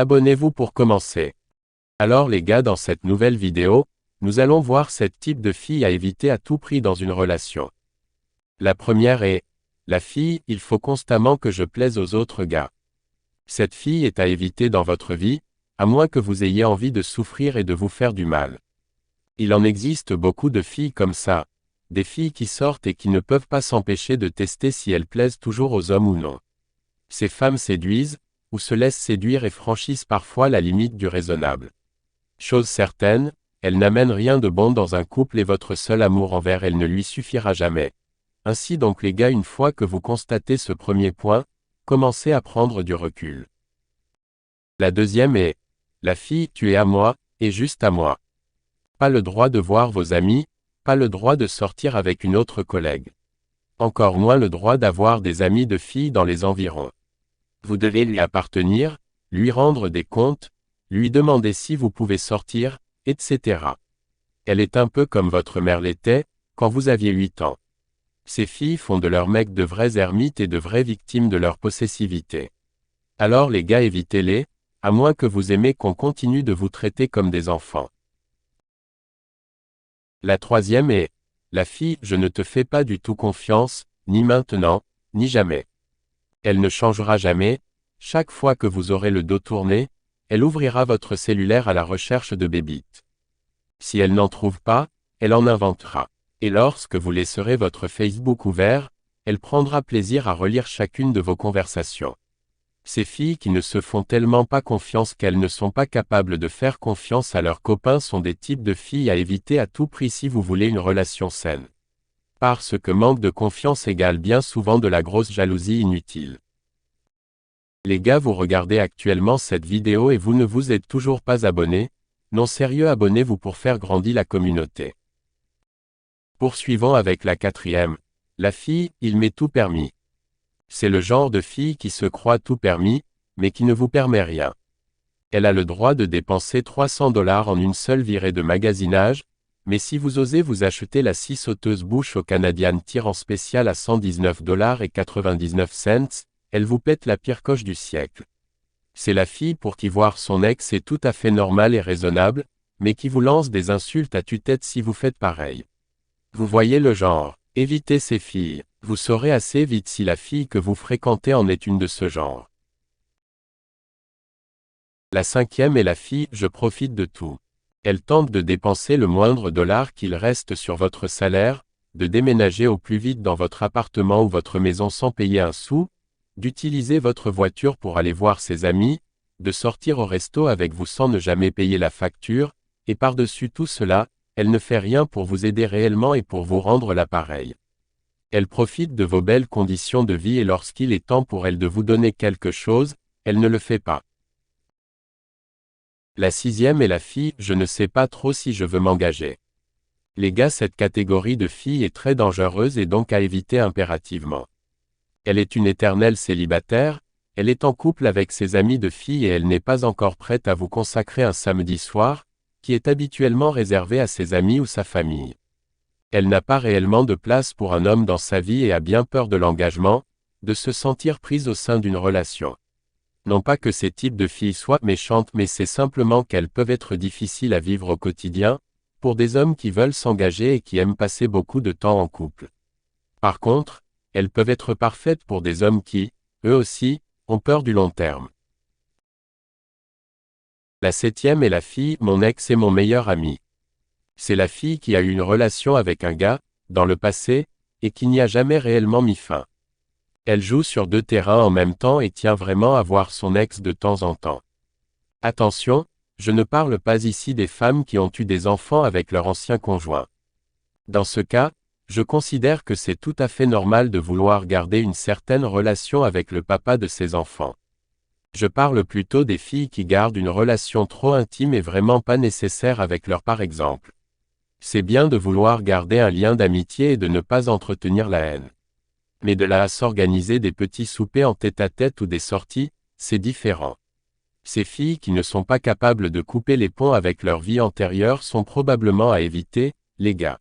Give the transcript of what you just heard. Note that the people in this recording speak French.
Abonnez-vous pour commencer. Alors les gars, dans cette nouvelle vidéo, nous allons voir 7 types de filles à éviter à tout prix dans une relation. La première est, la fille, il faut constamment que je plaise aux autres gars. Cette fille est à éviter dans votre vie, à moins que vous ayez envie de souffrir et de vous faire du mal. Il en existe beaucoup de filles comme ça, des filles qui sortent et qui ne peuvent pas s'empêcher de tester si elles plaisent toujours aux hommes ou non. Ces femmes séduisent, ou se laissent séduire et franchissent parfois la limite du raisonnable. Chose certaine, elles n'amènent rien de bon dans un couple et votre seul amour envers elles ne lui suffira jamais. Ainsi donc les gars, une fois que vous constatez ce premier point, commencez à prendre du recul. La deuxième est, la fille, tu es à moi, et juste à moi. Pas le droit de voir vos amis, pas le droit de sortir avec une autre collègue. Encore moins le droit d'avoir des amis de filles dans les environs. Vous devez lui appartenir, lui rendre des comptes, lui demander si vous pouvez sortir, etc. Elle est un peu comme votre mère l'était, quand vous aviez 8 ans. Ces filles font de leurs mecs de vrais ermites et de vraies victimes de leur possessivité. Alors les gars, évitez-les, à moins que vous aimez qu'on continue de vous traiter comme des enfants. La troisième est, la fille, je ne te fais pas du tout confiance, ni maintenant, ni jamais. Elle ne changera jamais, chaque fois que vous aurez le dos tourné, elle ouvrira votre cellulaire à la recherche de bébites. Si elle n'en trouve pas, elle en inventera. Et lorsque vous laisserez votre Facebook ouvert, elle prendra plaisir à relire chacune de vos conversations. Ces filles qui ne se font tellement pas confiance qu'elles ne sont pas capables de faire confiance à leurs copains sont des types de filles à éviter à tout prix si vous voulez une relation saine. Parce que manque de confiance égale bien souvent de la grosse jalousie inutile. Les gars, vous regardez actuellement cette vidéo et vous ne vous êtes toujours pas abonné, non sérieux, abonnez-vous pour faire grandir la communauté. Poursuivons avec la quatrième. La fille, il m'est tout permis. C'est le genre de fille qui se croit tout permis, mais qui ne vous permet rien. Elle a le droit de dépenser 300 $ en une seule virée de magasinage, mais si vous osez vous acheter la scie sauteuse bouche au Canadian Tire en spécial à 119,99 $, elle vous pète la pire coche du siècle. C'est la fille pour qui voir son ex est tout à fait normal et raisonnable, mais qui vous lance des insultes à tue-tête si vous faites pareil. Vous voyez le genre, évitez ces filles, vous saurez assez vite si la fille que vous fréquentez en est une de ce genre. La cinquième est la fille, je profite de tout. Elle tente de dépenser le moindre dollar qu'il reste sur votre salaire, de déménager au plus vite dans votre appartement ou votre maison sans payer un sou, d'utiliser votre voiture pour aller voir ses amis, de sortir au resto avec vous sans ne jamais payer la facture, et par-dessus tout cela, elle ne fait rien pour vous aider réellement et pour vous rendre l'appareil. Elle profite de vos belles conditions de vie et lorsqu'il est temps pour elle de vous donner quelque chose, elle ne le fait pas. La sixième est la fille, je ne sais pas trop si je veux m'engager. Les gars, cette catégorie de filles est très dangereuse et donc à éviter impérativement. Elle est une éternelle célibataire, elle est en couple avec ses amis de filles et elle n'est pas encore prête à vous consacrer un samedi soir, qui est habituellement réservé à ses amis ou sa famille. Elle n'a pas réellement de place pour un homme dans sa vie et a bien peur de l'engagement, de se sentir prise au sein d'une relation. Non pas que ces types de filles soient méchantes, mais c'est simplement qu'elles peuvent être difficiles à vivre au quotidien, pour des hommes qui veulent s'engager et qui aiment passer beaucoup de temps en couple. Par contre, elles peuvent être parfaites pour des hommes qui, eux aussi, ont peur du long terme. La septième est la fille, mon ex est mon meilleur ami. C'est la fille qui a eu une relation avec un gars, dans le passé, et qui n'y a jamais réellement mis fin. Elle joue sur 2 terrains en même temps et tient vraiment à voir son ex de temps en temps. Attention, je ne parle pas ici des femmes qui ont eu des enfants avec leur ancien conjoint. Dans ce cas, je considère que c'est tout à fait normal de vouloir garder une certaine relation avec le papa de ses enfants. Je parle plutôt des filles qui gardent une relation trop intime et vraiment pas nécessaire avec leur par exemple. C'est bien de vouloir garder un lien d'amitié et de ne pas entretenir la haine. Mais de là à s'organiser des petits soupers en tête-à-tête ou des sorties, c'est différent. Ces filles qui ne sont pas capables de couper les ponts avec leur vie antérieure sont probablement à éviter, les gars.